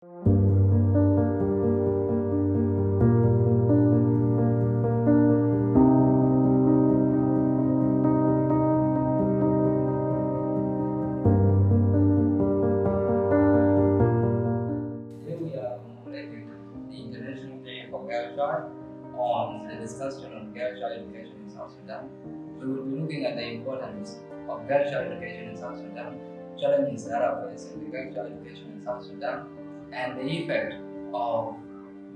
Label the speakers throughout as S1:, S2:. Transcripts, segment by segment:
S1: Today we are commemorating the International Day for Girl Child on the discussion on girl child education in South Sudan. We will be looking at the importance of girl child education in South Sudan, challenges that are facing the girl child education in South Sudan, and the effect of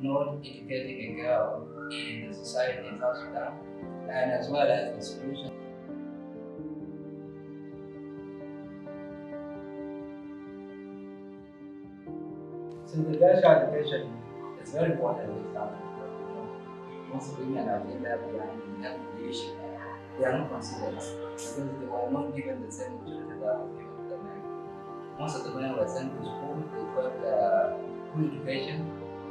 S1: not educating a girl in the society in South Sudan, and as well as the solution. So the girl child education is very important in this country. Most women are being left behind in their leadership. They are not considered because they were not given the same opportunity that was given to the men. Most of the men were sent to school, they got good education,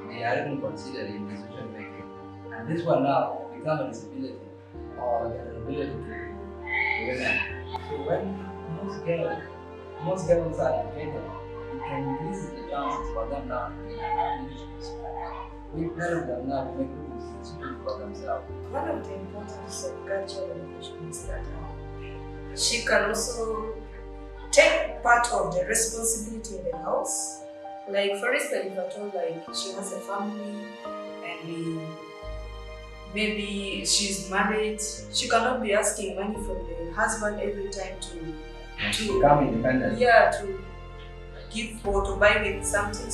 S1: they are even considered in decision making. And this one now become a disability or an ability to women. So when most girls are educated, it can increase the chances for them now to be in leadership. We help them now to make good decisions for themselves.
S2: One of the importance of girl child education is that she can also take part of the responsibility in the house. Like for instance, if at all like she has a family and maybe she's married, she cannot be asking money from the husband every time to
S1: become independent.
S2: Yeah, to give or to buy maybe something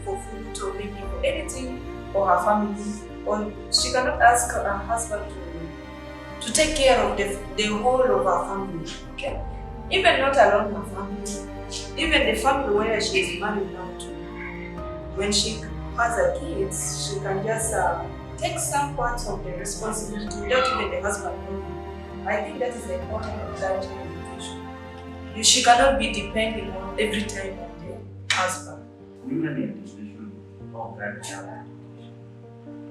S2: for food or maybe for anything for her family. Or she cannot ask her husband to take care of the whole of her family. Okay? Even not alone her family, even the family where she is married now to. When she has her kids, she can just take some parts of the responsibility without even the husband knowing. I think that is the importance of child education. She cannot be depending on every time on the husband.
S3: Women in decision of girl child education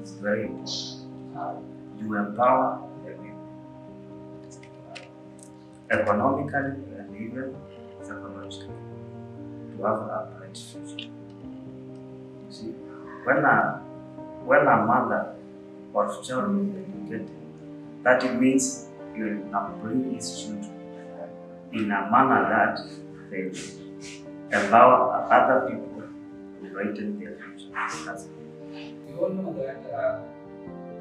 S3: is very important. You empower the women economically and even psychologically to have a bright future. You see, when a mother or child is educated, that it means you will bring his children in a manner that they will empower other people to brighten their future.
S1: We all know that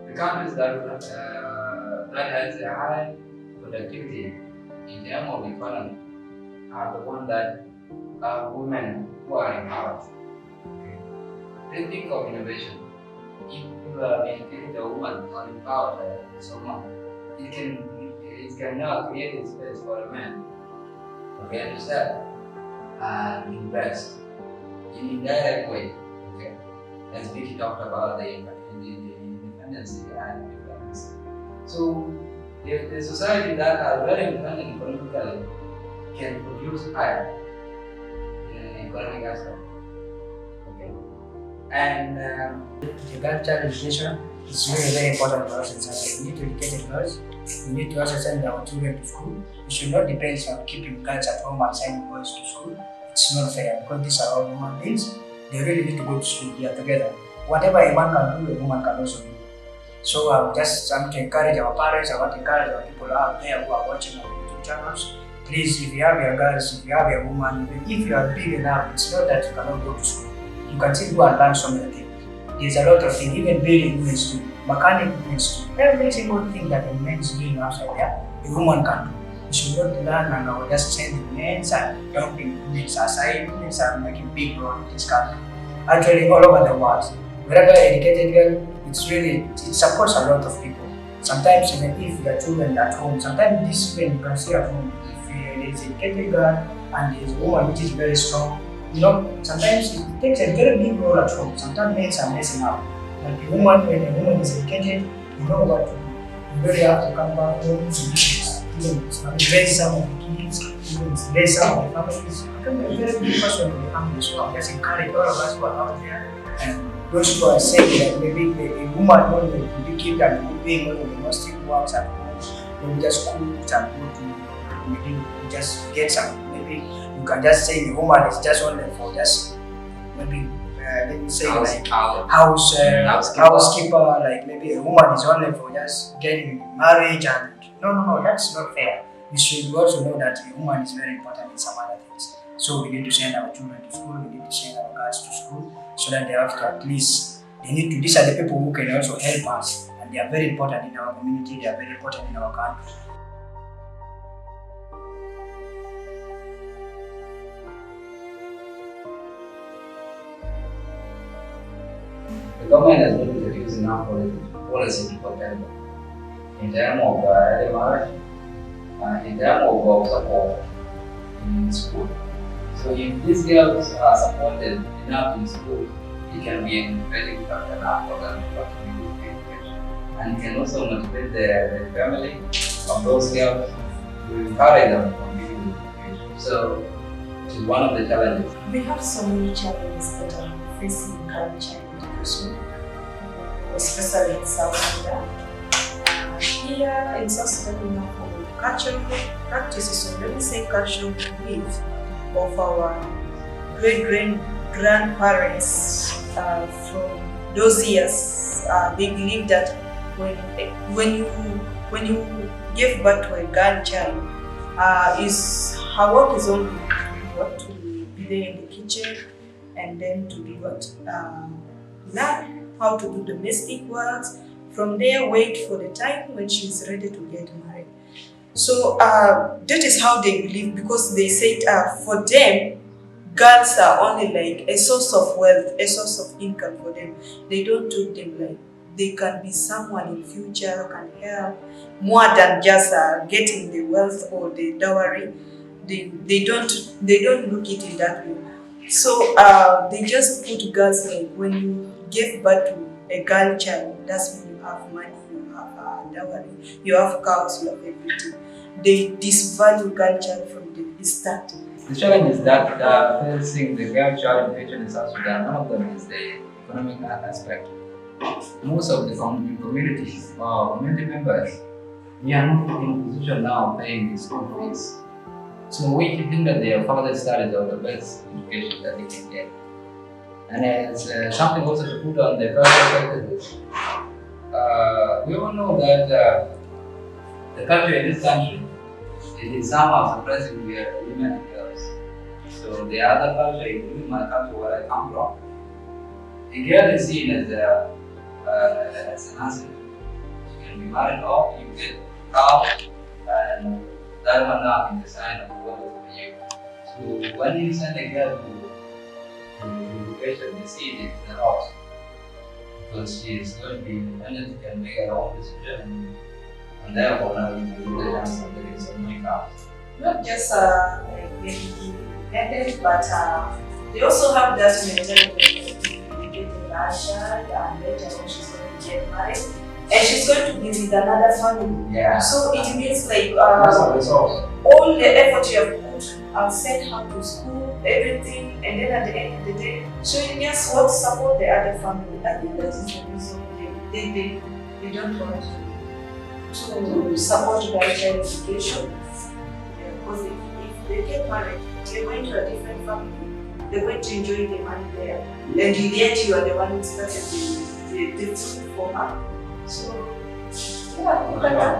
S1: the countries that has a high productivity in terms of economy are the ones that are women who are empowered. Okay. Then think of innovation. If you are educated a woman or empowered someone, it can now create a space for a man to step and invest in indirect way. Okay. As Vicky talked about the independence and independence. So if the society that are very independent economically can produce higher in an economic aspect. Okay. And
S4: the girl child education is very, very important for us in South. We need to educate girls. We need to also send our children to school. We should not depend on keeping girls at home and sending boys to school. It's not fair because these are all human beings. They really need to go to school. We are together. Whatever a man can do, a woman can also do. So I'm to encourage our parents, I want to encourage our people out there who are watching our YouTube channels. Please, if you have your girls, if you have your woman, even if you are big enough, it's not that you cannot go to school. You can still go and learn so many things. There's a lot of things, even building women's too, mechanic women's too. Every single thing that a man is doing outside there, a woman can do. You should not learn and I will just send the men and dumping women aside. Women are making big role in this country. Actually, all over the world. Wherever educated girl, it supports a lot of people. Sometimes even if you are children at home, sometimes this even you can see at home. If there is an educated girl and there is a woman which is very strong, sometimes it takes a very big role at home. Sometimes men are messing up. But when a woman is educated, you know what to do. You really have to come back home to raise some of the kids, raise some of the families. Become a very big person in the family. So I just encourage all of us who are out there and those who are saying that maybe a woman will be killed and be doing all the domestic works at home, maybe just cook and go to maybe just get some. Maybe you can just say the woman is just only for just maybe let me say
S1: House-
S4: like
S1: house-
S4: housekeeper, like maybe a woman is only for just getting married and no, that's not fair. We should also know that a woman is very important in some other things. So we need to send our children to school, we need to send our girls to school so that they have to at least these are the people who can also help us, and they are very important in our community, they are very important in our country.
S1: The government has not introduced enough policy to protect them in terms of early marriage, in terms of support in school. So if these girls are supported enough in school, it can be a very factor enough for them to continue with education. And it can also motivate the family of those girls to encourage them to continue with education. So it is one of the challenges.
S2: We have so many challenges that are facing current child education, especially in South Sudan. Here in South Sudan, we have cultural practices, or let me say cultural beliefs of our great-grandparents from those years. They believe that when you give birth to a girl child, her work is only to be there in the kitchen and then to be learn how to do domestic works. From there, wait for the time when she's ready to get married. So that is how they believe, because they said for them, girls are only like a source of wealth, a source of income for them. They don't treat them like they can be someone in future who can help more than just getting the wealth or the dowry. They don't look at it that way. So they just put girls like when you give birth to a girl child, that's when you have money, you have dowry, you have cows, you have everything. They disvalue girl child from the start.
S1: The challenge is that facing the girl child education in South Sudan, one of them is the economic aspect. Most of the communities or community members, we are not in a position now paying the school fees. So we think that their further studies are the best education that they can get. And as something also to put on the further perspective, we all know that the culture in this country, it is somehow suppressing women and girls. So the other culture, including my culture where I come from, a girl is seen as an asset. You can be married off, you get cow, and that one now is the sign of wealth for you. So when you send a girl to education, they see it as a loss, because she is going to be independent, she can make her own decision, and therefore now you will lose the chance of getting some money out.
S2: Not just being independent, but they also have that mentality of getting a child and later on she's going to get married and she's going to be with another family.
S1: Yeah.
S2: So it means like
S1: That's a resource.
S2: all the effort you have put and sent her to school, everything, and then at the end of the day, so you just want to support the other family. I think that is the reason they don't want to support their child education. Because if they get married, they're going to a different family, they're going to enjoy the money there, and yet you are the one who started the food for her. So, yeah, look at that.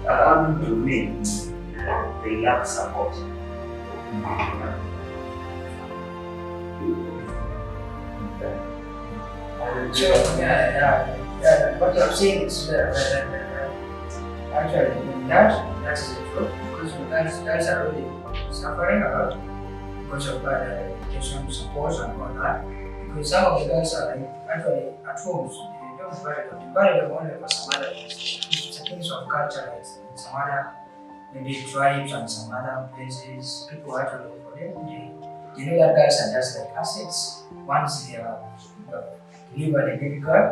S3: According to me, they lack support.
S4: So, what you're saying is actually that is the truth, because guys are really suffering a lot because of education support and all that. Because some of the guys are like actually at home, so they don't bury them only for some other things. It's things of culture, like some other maybe tribes and some other places, people actually for them. They know that guys are just like assets. Once they are delivered a baby girl,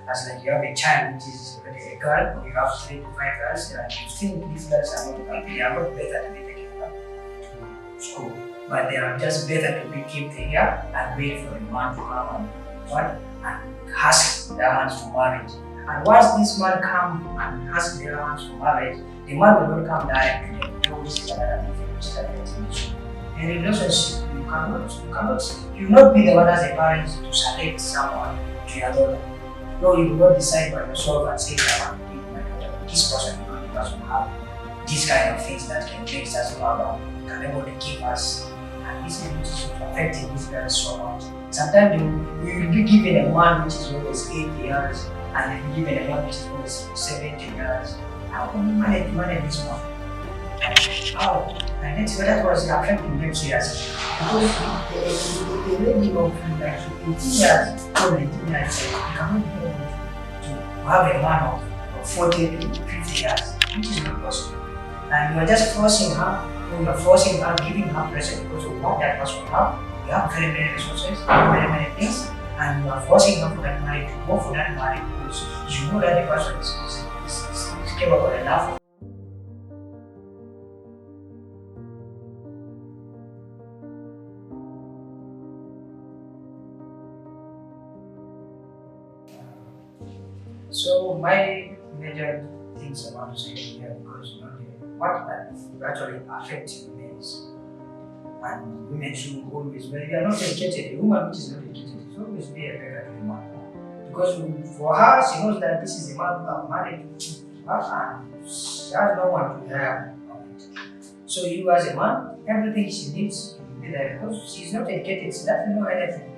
S4: as like you have a child which is already a girl, or you have 3 to 5 girls, and you think these girls are not better to be taken back to school, but they are just better to be kept here and wait for a man to come and ask their hands for marriage. And once this man come and ask their hands for marriage, the man will not come direct to them. No, this is another thing which is a relationship. A relationship you will not be the one as a parent to select someone to your daughter. No, you will not decide by yourself and say, I want to give my daughter this person because the person have these kind of things that can make us proud and can able to give us. And this is affecting this girl so much. Sometimes you will be given a man which is always 8 years and you given a man which is always 70 years. How can you manage this one? How? And that was affecting them seriously. Because the lady of like 18 years or 19 years, you cannot be able to have a man of 40 to 50 years, which is not possible. And you are just forcing her, you are forcing her, giving her pressure because of what that person have. You have very many resources, very many things, and you are forcing her for that marriage to go for that marriage because you know that the person is capable enough. So my major things I want to say here, because what actually affects women is, and women should always, when they are not educated, a woman which is not educated is always be a beggar to a man. Because for her, she knows that this is a man who are married to her and she has no one to rely on it. So you as a man, everything she needs will be there because she is not educated, she doesn't know anything.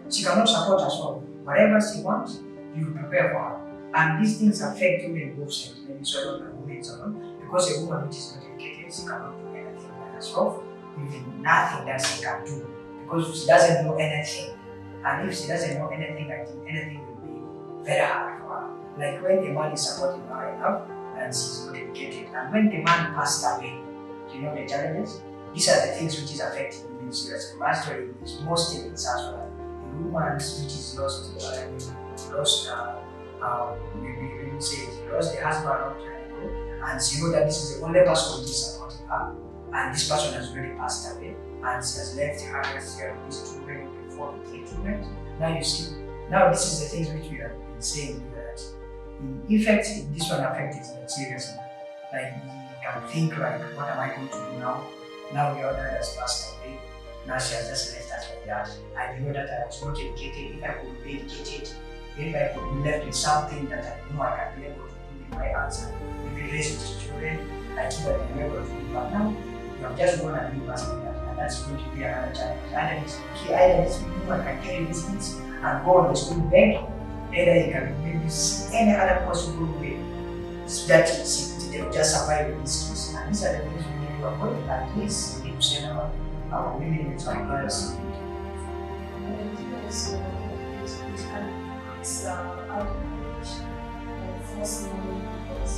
S4: She cannot support herself. Whatever she wants, you prepare for her. And these things affect women both sides, maybe so and women so because a woman which is not educated, she cannot do anything by herself, even nothing that she can do, because she doesn't know anything. And if she doesn't know anything, I think anything will be very hard for her. Like when the man is supporting her enough and she's not educated, and when the man passed away, you know the challenges? These are the things which is affecting women seriously. Mastery is mostly in South Sudan. A woman which is lost maybe we say she lost the husband long time ago, and she knows that this is the only person who is supporting her, and this person has already passed away, and she has left her here with these children, 4 to 3 children. Now you see, now this is the things which we have been saying that in effect, this one affect is seriously. Like you can think like, what am I going to do now? Now your dad has passed away. Now she has just left us like that. I know that I was not educated. If I could be educated, if I could be left with something that I know I can be able to do with my hands, maybe raise these children, I think that I'm able to do. But now, you are just going to leave us like that, and that's going to be another challenge. Either this woman can carry these things and go on the school bank, either you can maybe see any other possible way that they will just survive with these kids. And these are the things we need to avoid. At least we need to send our women into our girls.
S2: It's outrage and force money because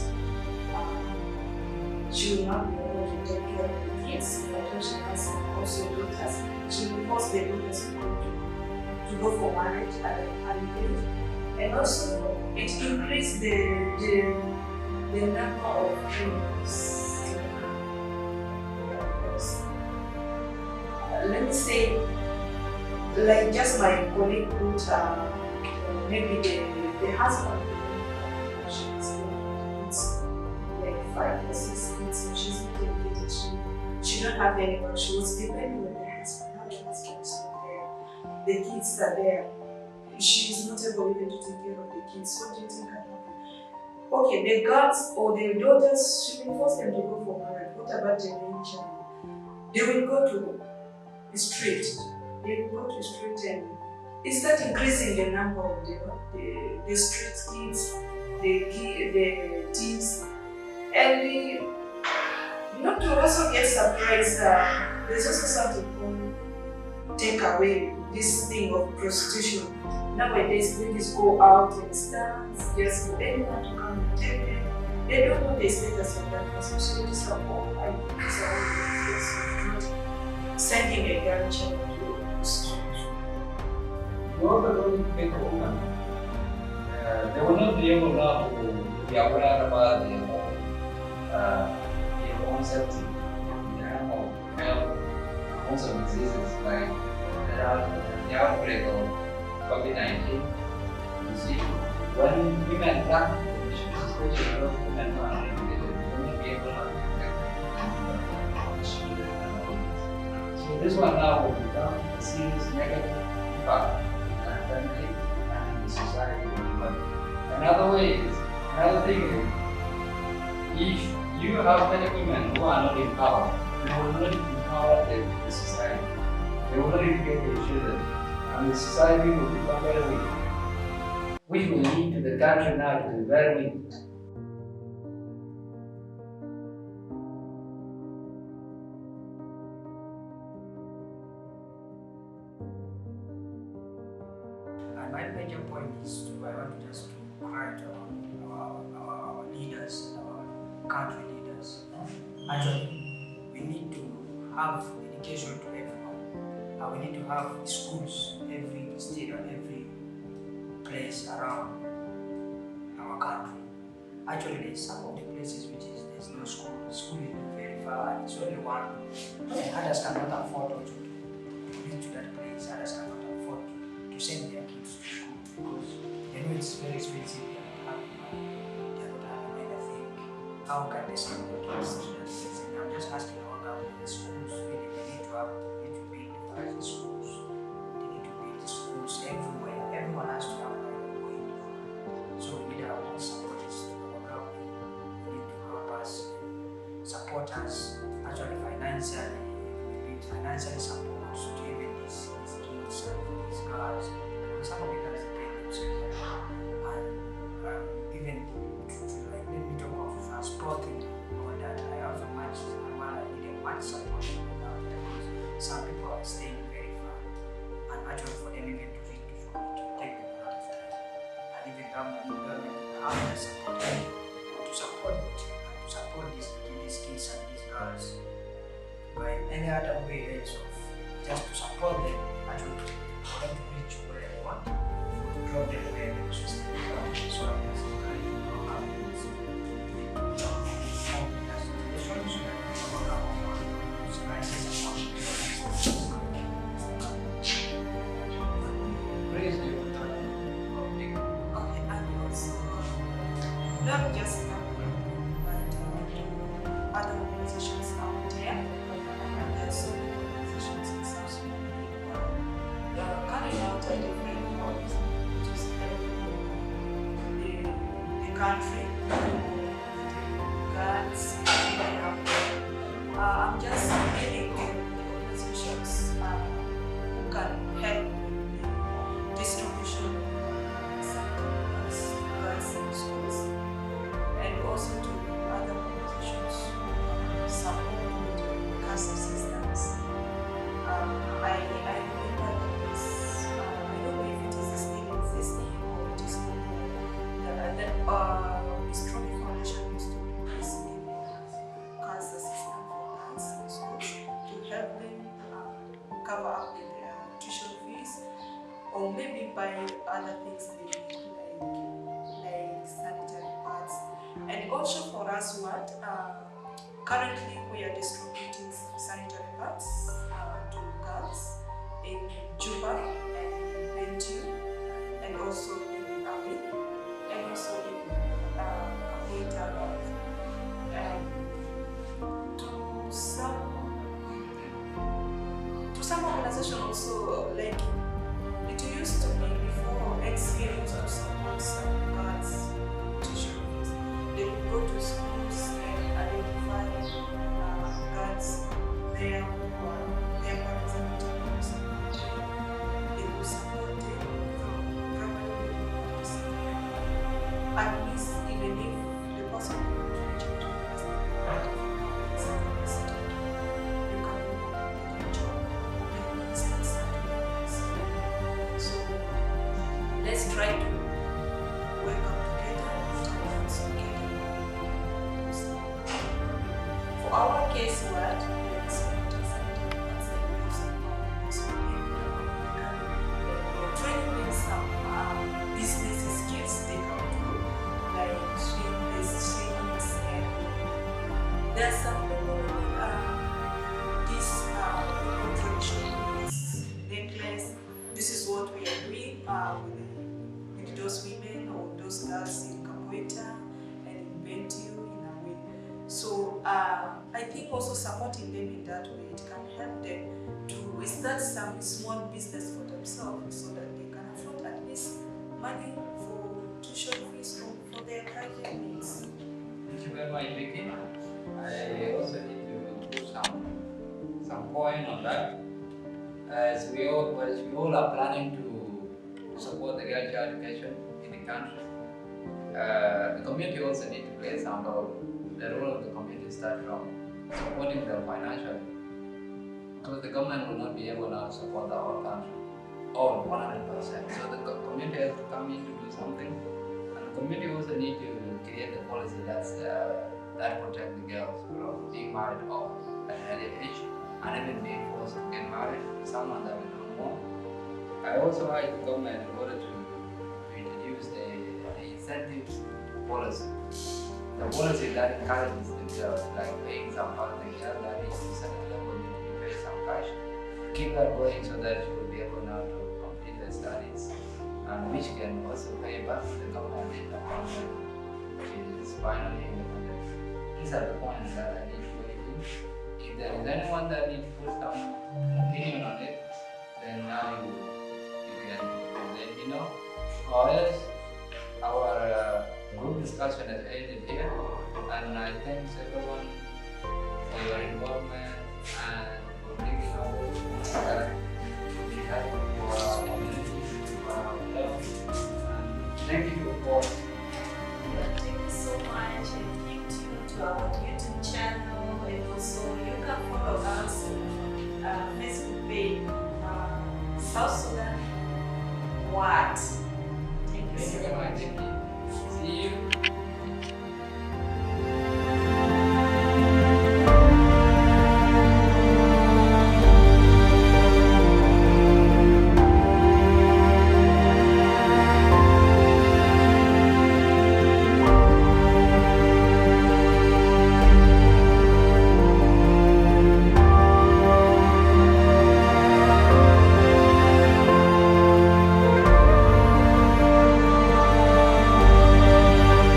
S2: she will not be able to take care of the kids, but she has also daughters. She will force the daughters to go for marriage at an age. And also it increased the number of criminals. Let me say, like just my colleague put maybe the husband, it's like 5 or 6 kids, so she's not educated, she don't have anyone, she was depending on the husband, how the husband is not there, the kids are there, she's not able even to take care of the kids. What do you think can happen? Okay, the girls or the daughters, she will force them to go for marriage. What about the main child? They will go to the street, and it's not increasing the number of the street kids, the teens, and not to also get surprised. There's also something called take away, this thing of prostitution. Nowadays, ladies go out and dance, just for anyone to come and take them. They don't know the status of that person, so these are all these are all the things not sending a girl child to prostitution.
S1: You also don't make a woman. They will not be able now to be aware about their own safety in terms of health, also diseases like the outbreak of COVID-19. You see, when women come, especially those women who are educated, they will not be able to protect children and all this. So So this one now will become a serious negative impact in our family and in the society. But another thing is, if you have many women who are not empowered, they will not empower the society. They will not educate their children, and the society will become very weak, which will lead to the country now to be very weak.
S4: And my major point is I want to just cry to our leaders, our country leaders. Actually, we need to have education to everyone. We need to have schools every state or every place around our country. Actually, there's some of the places which there's no school. School is very far. It's only one, and others cannot afford to reach to that place. Others cannot afford to send their kids to school because they know it's very expensive. They are not having anything. How can they send their kids to that place? And I'm just asking our government, the schools really they need to build private schools. They need to build schools everywhere. Everyone has to have a way of going. So we need our support our government. They need to help us, support us, actually financially. We need financial support to even these kids and these girls. Some of the girls pay themselves. And even like, let me talk of transporting all that. I also I need much support from the government because some people are staying very far. And actually for them even to reach to school, to take them a lot of time. And even government have to support these kids and these girls by any other way of just to support them, actually for them to reach where they want, to drop them where they should stay. So I'm just encouraging our families to form that situation so that we all have our crisis
S1: Praise you.
S2: Okay, and also not just but other organizations out there, and there's so many organizations in South Sudan who are carrying out a different work to help the country, the guards, I'm just really the organizations who can help with the distribution of guards in schools, and also to other organizations who support cancer systems. I remember this, I don't know if it is still existing or it is not there. Strong Foundation used to do this in cancer system for girls in schools to help them cover up with their tuition fees, or maybe buy other things they need like sanitary pads. And also for us, WART, currently we are distributing sanitary pads to girls in Juba and Bentiu, and also in Ami, and also in Kapoita, to some organizations also, like it used to be before XCA used to support some girls tuition fees. They would go to schools and identify girls there who are their parents are not able to support them. They would support them from primary to at least even if the person who would reach out to university, you can get a job, at least at certain. So let's try to work out together and put our efforts together. So, for our case, what we are supporting we're training them some business skills they can do, like swimming, and there's some people this traditional necklace. This is what we are doing with those women or those girls in Kapoita and in Bentiu in Awe. So I think also supporting them in that way, it can help them to start some small business for themselves so that they can afford at least money for tuition fees or for their private needs.
S1: Thank you very much, Vicky. I also need to put some point on that. As we all are planning to support the girl child education in the country, the community also need to play some role. The role of the community starts from supporting them financially, because the government will not be able to support the whole country, all 100%. So the community has to come in to do something, and the community also need to create the policy that protect the girls from being married or at an early age, and even being forced to get married to someone that we don't want. I also urge the government in order to introduce the incentive policy. The policy that encourages the girls, like paying some part of the girl that is to certain level, need to be paid some cash. Keep that going so that she will be able now to complete her studies, and which can also pay back to the government in the country. She is finally independent. These are the points that I need to weigh in. If there is anyone that needs to put some opinion on it, then now you can let me know. Or else, our group discussion has ended here, and I thank everyone for your involvement and for bringing our that we have for our community, for our love, and thank you for.
S2: Thank you so much, and thank you to our YouTube channel, and also you can follow us on Facebook page, South Sudan WART. Thank you so much.